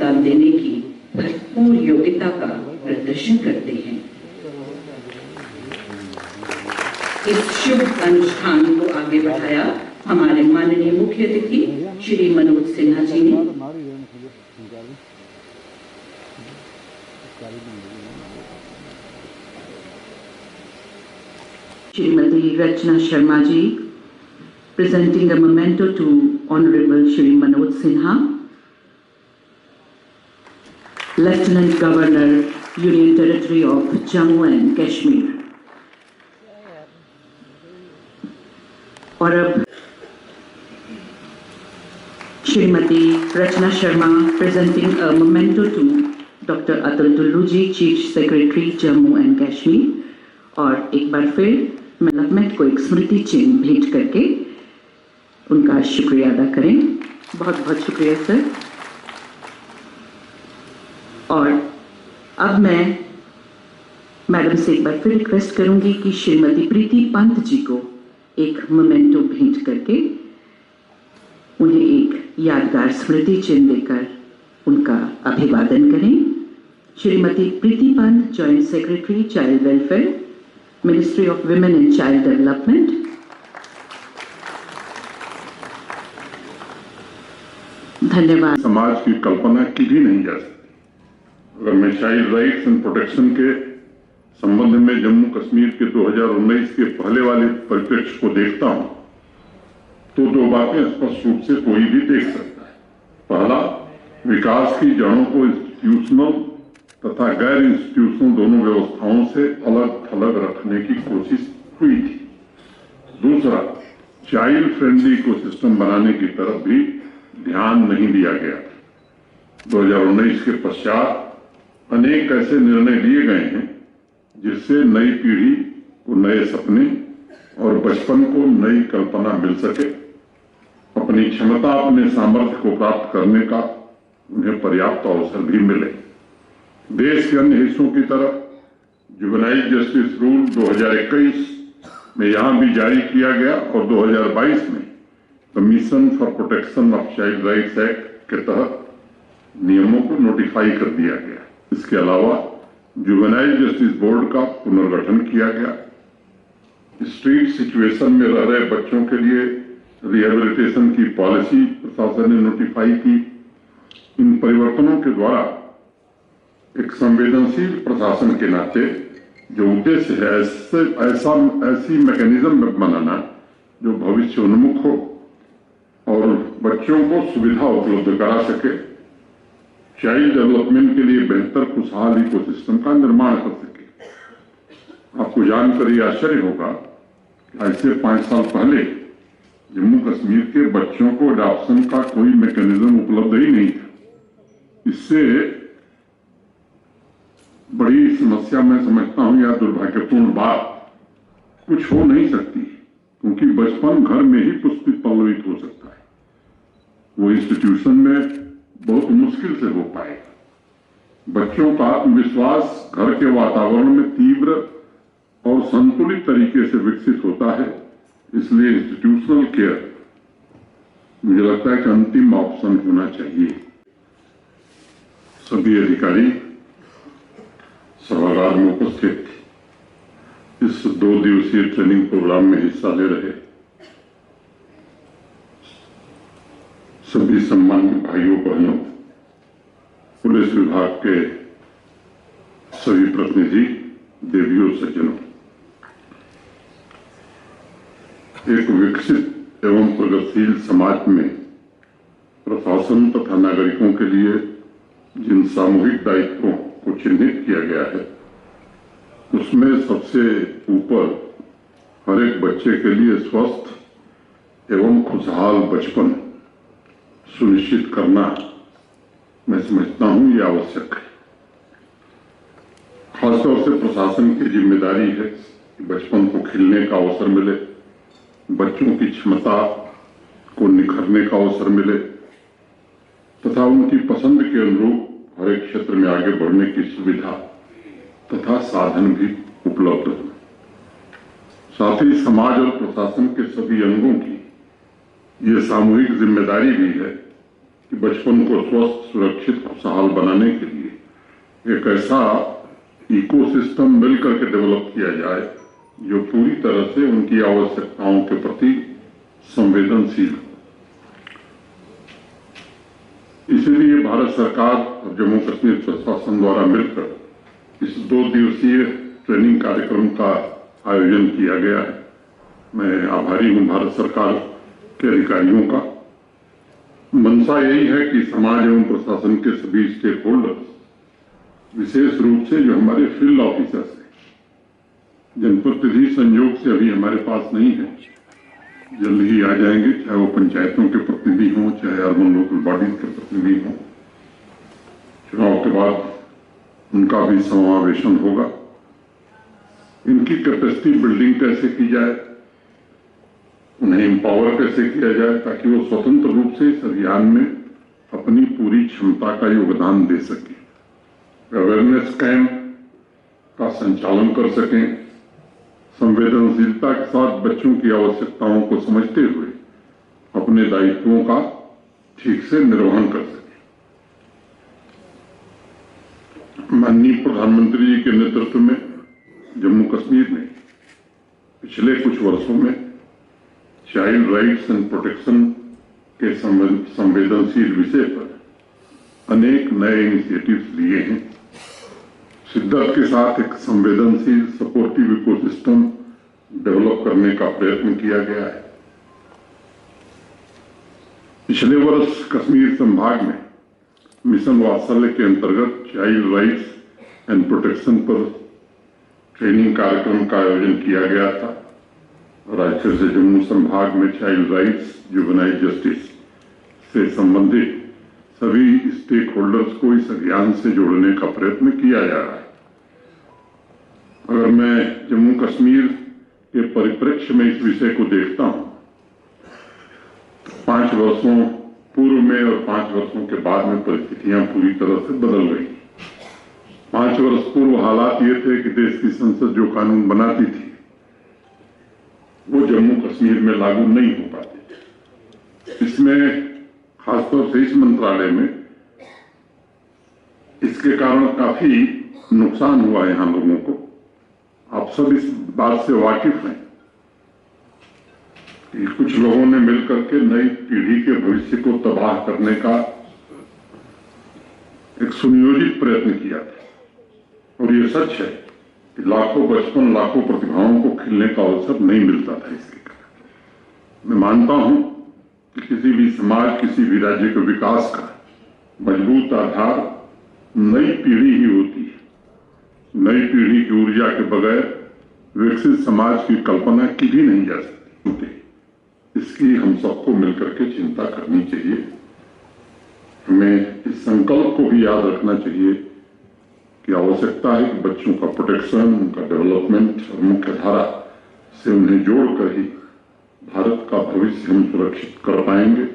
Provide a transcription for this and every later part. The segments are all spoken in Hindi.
योगदान देने की भरपूर योग्यता का प्रदर्शन करते हैं। इस शुभ अनुष्ठान को आगे बढ़ाया हमारे माननीय मुख्य अतिथि श्री मनोज सिन्हा जी ने। श्रीमती रचना Sharma ji presenting a memento to Honorable Shri Manoj Sinha, Lieutenant Governor, Union Territory of Jammu and Kashmir. और अब श्रीमती रचना Sharma presenting a memento to Dr. Atul Tullu ji, Chief Secretary Jammu and Kashmir, और एक बार फिर डेवलपमेंट को एक स्मृति चिन्ह भेंट करके उनका शुक्रिया अदा करें। बहुत बहुत शुक्रिया सर। और अब मैं मैडम से एक बार फिर रिक्वेस्ट करूंगी कि श्रीमती प्रीति पंत जी को एक मोमेंटो भेंट करके उन्हें एक यादगार स्मृति चिन्ह देकर उनका अभिवादन करें। Shrimati Preeti Pant, joint secretary child welfare, ministry of women and child development. धन्यवाद। समाज की कल्पना की भी नहीं जा सकती। अगर मैं चाइल्ड राइट्स एंड प्रोटेक्शन के संबंध में जम्मू कश्मीर के 2019 के पहले वाले परिप्रेक्ष्य को देखता हूं तो दो बातें स्पष्ट रूप से कोई भी देख सकता है। पहला, विकास की जड़ों को इंस्टीट्यूशनल तथा गैर इंस्टीट्यूशनल दोनों व्यवस्थाओं से अलग थलग रखने की कोशिश हुई थी। दूसरा, चाइल्ड फ्रेंडली इकोसिस्टम बनाने की तरफ भी ध्यान नहीं दिया गया। 2019 के पश्चात अनेक ऐसे निर्णय लिए गए हैं जिससे नई पीढ़ी को नए सपने और बचपन को नई कल्पना मिल सके, अपनी क्षमता, अपने सामर्थ्य को प्राप्त करने का उन्हें पर्याप्त अवसर भी मिले। देश के अन्य हिस्सों की तरह जुवेनाइल जस्टिस रूल 2021 में यहां भी जारी किया गया और 2022 में mission for protection of child rights act के तहत नियमों को नोटिफाई कर दिया गया। इसके अलावा जुवेनाइल जस्टिस बोर्ड का पुनर्गठन किया गया। स्ट्रीट सिचुएशन में रह रहे बच्चों के लिए रिहेबिलिटेशन की पॉलिसी प्रशासन ने नोटिफाई की। इन परिवर्तनों के द्वारा एक संवेदनशील प्रशासन के नाते जो उद्देश्य है ऐसी मैकेनिज्म बनाना जो भविष्य उन्मुख हो और बच्चों को सुविधा उपलब्ध करा सके, चाइल्ड डेवलपमेंट के लिए बेहतर खुशहाल इकोसिस्टम का निर्माण कर सके। आपको जानकर ये आश्चर्य होगा कि ऐसे 5 साल पहले जम्मू कश्मीर के बच्चों को अडॉप्शन का कोई मैकेनिज्म उपलब्ध ही नहीं था। इससे बड़ी समस्या मैं समझता हूं या दुर्भाग्यपूर्ण बात कुछ हो नहीं सकती, क्योंकि बचपन घर में ही पुष्पित पल्लवित हो सकता है। वो इंस्टीट्यूशन में बहुत मुश्किल से हो पाएगा। बच्चों का आत्मविश्वास घर के वातावरण में तीव्र और संतुलित तरीके से विकसित होता है। इसलिए इंस्टीट्यूशनल केयर मुझे लगता है कि अंतिम ऑप्शन होना चाहिए। सभी अधिकारी सभागार में उपस्थित इस 2 दिवसीय ट्रेनिंग प्रोग्राम में हिस्सा ले रहे सभी सम्मानित भाइयों बहनों, पुलिस विभाग के सभी प्रतिनिधि, देवियों, सज्जनों, एक विकसित एवं प्रगतिशील समाज में प्रशासन तथा नागरिकों के लिए जिन सामूहिक दायित्वों को चिन्हित किया गया है उसमें सबसे ऊपर हर एक बच्चे के लिए स्वस्थ एवं खुशहाल बचपन सुनिश्चित करना मैं समझता हूं ये आवश्यक है। खासतौर से प्रशासन की जिम्मेदारी है कि बचपन को खिलने का अवसर मिले, बच्चों की क्षमता को निखरने का अवसर मिले तथा उनकी पसंद के अनुरूप हर एक क्षेत्र में आगे बढ़ने की सुविधा तथा साधन भी उपलब्ध हो। साथ ही समाज और प्रशासन के सभी अंगों की ये सामूहिक जिम्मेदारी भी है कि बचपन को स्वस्थ, सुरक्षित, खुशहाल बनाने के लिए एक ऐसा इकोसिस्टम मिलकर के डेवलप किया जाए जो पूरी तरह से उनकी आवश्यकताओं के प्रति संवेदनशील हो। इसलिए भारत सरकार और जम्मू कश्मीर प्रशासन द्वारा मिलकर इस 2 दिवसीय ट्रेनिंग कार्यक्रम का आयोजन किया गया है। मैं आभारी हूं भारत सरकार के अधिकारियों का। मंशा यही है कि समाज एवं प्रशासन के सभी स्टेक होल्डर्स, विशेष रूप से जो हमारे फील्ड ऑफिसर्स हैं, जनप्रतिनिधि संयोग से अभी हमारे पास नहीं है, जल्द ही आ जाएंगे, चाहे वो पंचायतों के प्रतिनिधि हों, चाहे अर्बन लोकल बॉडीज के प्रतिनिधि हों। चुनाव के बाद उनका भी समावेशन होगा। इनकी कैपेसिटी बिल्डिंग कैसे की जाए, उन्हें एम्पावर कैसे किया जाए ताकि वो स्वतंत्र रूप से इस अभियान में अपनी पूरी क्षमता का योगदान दे सके, अवेयरनेस कैंप का संचालन कर सकें, संवेदनशीलता के साथ बच्चों की आवश्यकताओं को समझते हुए अपने दायित्वों का ठीक से निर्वहन कर सकें। माननीय प्रधानमंत्री जी के नेतृत्व में जम्मू कश्मीर ने पिछले कुछ वर्षों में चाइल्ड राइट्स एंड प्रोटेक्शन के संवेदनशील विषय पर अनेक नए इनिशिएटिव्स लिए हैं। शिद्दत के साथ एक संवेदनशील सपोर्टिव इकोसिस्टम डेवलप करने का प्रयत्न किया गया है। पिछले वर्ष कश्मीर संभाग में मिशन वात्सल्य के अंतर्गत चाइल्ड राइट्स एंड प्रोटेक्शन पर ट्रेनिंग कार्यक्रम का आयोजन किया गया था और आज फिर से जम्मू संभाग में चाइल्ड राइट्स, जुवेनाइल जस्टिस से संबंधित सभी स्टेक होल्डर्स को इस अभियान से जोड़ने का प्रयत्न किया जा रहा है। अगर मैं जम्मू कश्मीर के परिप्रेक्ष्य में इस विषय को देखता हूं तो 5 वर्षों पूर्व में और 5 वर्षों के बाद में परिस्थितियां पूरी तरह से बदल गई। 5 वर्ष पूर्व हालात ये थे कि देश की संसद जो कानून बनाती थी वो जम्मू कश्मीर में लागू नहीं हो पाते। इसमें खासतौर से इस मंत्रालय में इसके कारण काफी नुकसान हुआ है यहां लोगों को। आप सब इस बात से वाकिफ हैं कि कुछ लोगों ने मिलकर के नई पीढ़ी के भविष्य को तबाह करने का एक सुनियोजित प्रयत्न किया था और ये सच है कि लाखों बचपन, लाखों प्रतिभाओं को खिलने का अवसर नहीं मिलता था। इसके कारण मैं मानता हूं कि किसी भी समाज, किसी भी राज्य के विकास का मजबूत आधार नई पीढ़ी ही होती है। नई पीढ़ी की ऊर्जा के बगैर विकसित समाज की कल्पना की भी नहीं जा सकती। इसकी हम सबको मिलकर के चिंता करनी चाहिए। हमें इस संकल्प को भी याद रखना चाहिए कि आवश्यकता है कि बच्चों का प्रोटेक्शन, उनका डेवलपमेंट और मुख्य धारा से उन्हें जोड़कर ही भारत का भविष्य हम सुरक्षित कर पाएंगे।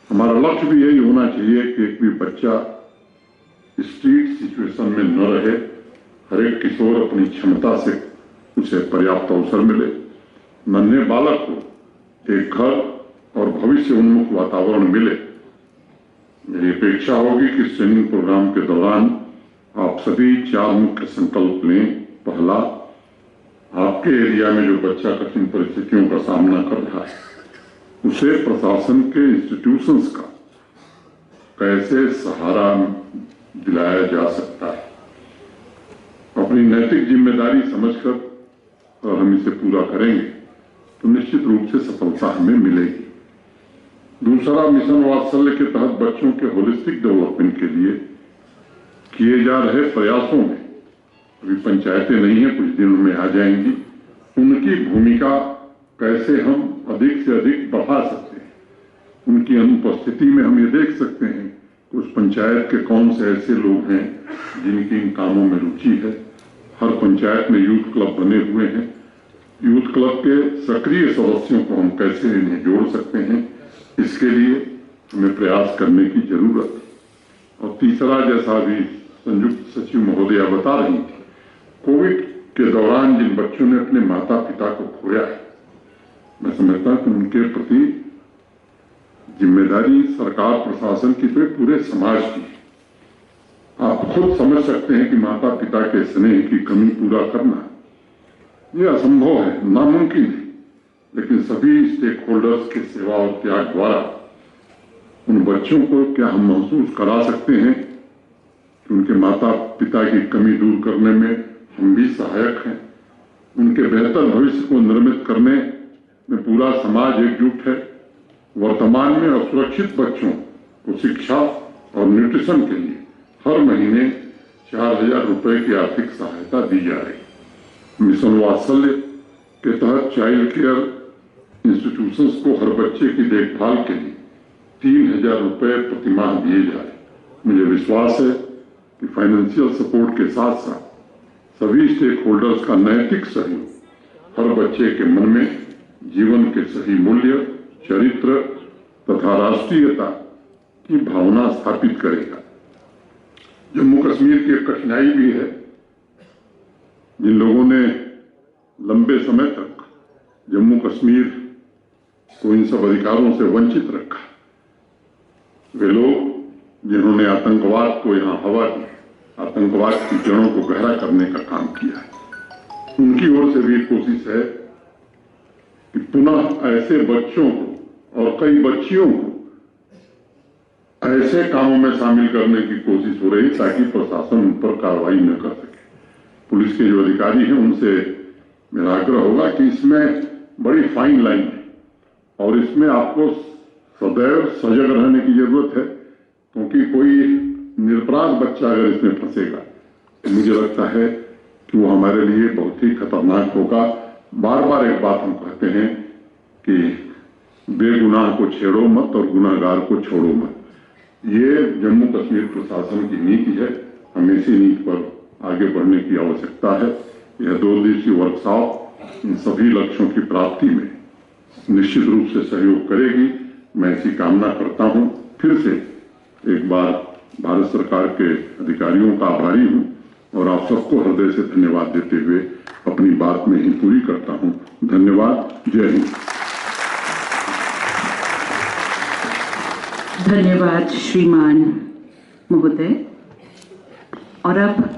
हमारा लक्ष्य भी यही होना चाहिए कि एक भी बच्चा स्ट्रीट सिचुएशन में न रहे, हर एक किशोर अपनी क्षमता से उसे पर्याप्त अवसर मिले, नन्हे बालक को एक घर और भविष्य उन्मुख वातावरण मिले। मेरी अपेक्षा होगी कि इस ट्रेनिंग प्रोग्राम के दौरान आप सभी 4 मुख्य संकल्प लें। पहला, आपके एरिया में जो बच्चा कठिन परिस्थितियों का सामना कर रहा है उसे प्रशासन के इंस्टीट्यूशंस का कैसे सहारा दिलाया जा सकता है। अपनी नैतिक जिम्मेदारी समझकर और हम इसे पूरा करेंगे तो निश्चित रूप से सफलता हमें मिलेगी। दूसरा, मिशन वात्सल्य के तहत बच्चों के होलिस्टिक डेवलपमेंट के लिए किए जा रहे प्रयासों में अभी पंचायतें नहीं है, कुछ दिनों में आ जाएंगी, उनकी भूमिका कैसे हम अधिक से अधिक बढ़ा सकते हैं। उनकी अनुपस्थिति में हम ये देख सकते हैं कि उस पंचायत के कौन से ऐसे लोग हैं जिनकी इन कामों में रुचि है। हर पंचायत में यूथ क्लब बने हुए हैं। यूथ क्लब के सक्रिय सदस्यों को हम कैसे इन्हें जोड़ सकते हैं, इसके लिए हमें प्रयास करने की जरूरत है। और तीसरा, जैसा भी संयुक्त सचिव महोदया बता रही थी, कोविड के दौरान जिन बच्चों ने अपने माता पिता को खोया है, मैं समझता हूं कि उनके प्रति जिम्मेदारी सरकार प्रशासन की तो पूरे समाज की है। आप खुद समझ सकते हैं कि माता पिता के स्नेह की कमी पूरा करना यह असंभव है, नामुमकिन है, लेकिन सभी स्टेक होल्डर्स के सेवा और त्याग द्वारा उन बच्चों को क्या हम महसूस करा सकते हैं कि उनके माता पिता की कमी दूर करने में हम भी सहायक हैं। उनके बेहतर भविष्य को निर्मित करने में पूरा समाज एकजुट है। वर्तमान में असुरक्षित बच्चों को शिक्षा और न्यूट्रिशन के लिए हर महीने 4000 रुपए की आर्थिक सहायता दी जा रही। मिशन वात्सल्य के तहत चाइल्ड केयर इंस्टीट्यूशंस को हर बच्चे की देखभाल के लिए 3000 रुपए प्रतिमाह दिए जा रहे। मुझे विश्वास है कि फाइनेंशियल सपोर्ट के साथ साथ सभी स्टेक होल्डर्स का नैतिक सहयोग हर बच्चे के मन में जीवन के सही मूल्य, चरित्र तथा राष्ट्रीयता की भावना स्थापित करेगा। जम्मू कश्मीर की एक कठिनाई भी है। जिन लोगों ने लंबे समय तक जम्मू कश्मीर को इन सब अधिकारों से वंचित रखा, वे लोग जिन्होंने आतंकवाद को यहां हवा दी, आतंकवाद की जड़ों को गहरा करने का काम किया है, उनकी ओर से भी कोशिश है कि पुनः ऐसे बच्चों को और कई बच्चियों को ऐसे कामों में शामिल करने की कोशिश हो रही ताकि प्रशासन उन पर कार्रवाई न कर सके। पुलिस के जो अधिकारी हैं उनसे मेरा आग्रह होगा कि इसमें बड़ी फाइन लाइन है और इसमें आपको सदैव सजग रहने की जरूरत है, क्योंकि कोई निरपराध बच्चा अगर इसमें फंसेगा तो मुझे लगता है कि वो हमारे लिए बहुत ही खतरनाक होगा। बार बार एक बात हम कहते हैं कि बेगुनाह को छेड़ो मत और गुनाहगार को छोड़ो मत। ये जम्मू कश्मीर प्रशासन की नीति है। हमें इसी नीति पर आगे बढ़ने की आवश्यकता है। यह 2 दिवसीय वर्कशॉप इन सभी लक्ष्यों की प्राप्ति में निश्चित रूप से सहयोग करेगी। मैं ऐसी कामना करता हूं। फिर से एक बार भारत सरकार के अधिकारियों का आभारी हूं और आप सबको हृदय से धन्यवाद देते हुए अपनी बात में ही पूरी करता हूं। धन्यवाद। जय हिंद। धन्यवाद श्रीमान महोदय। और अब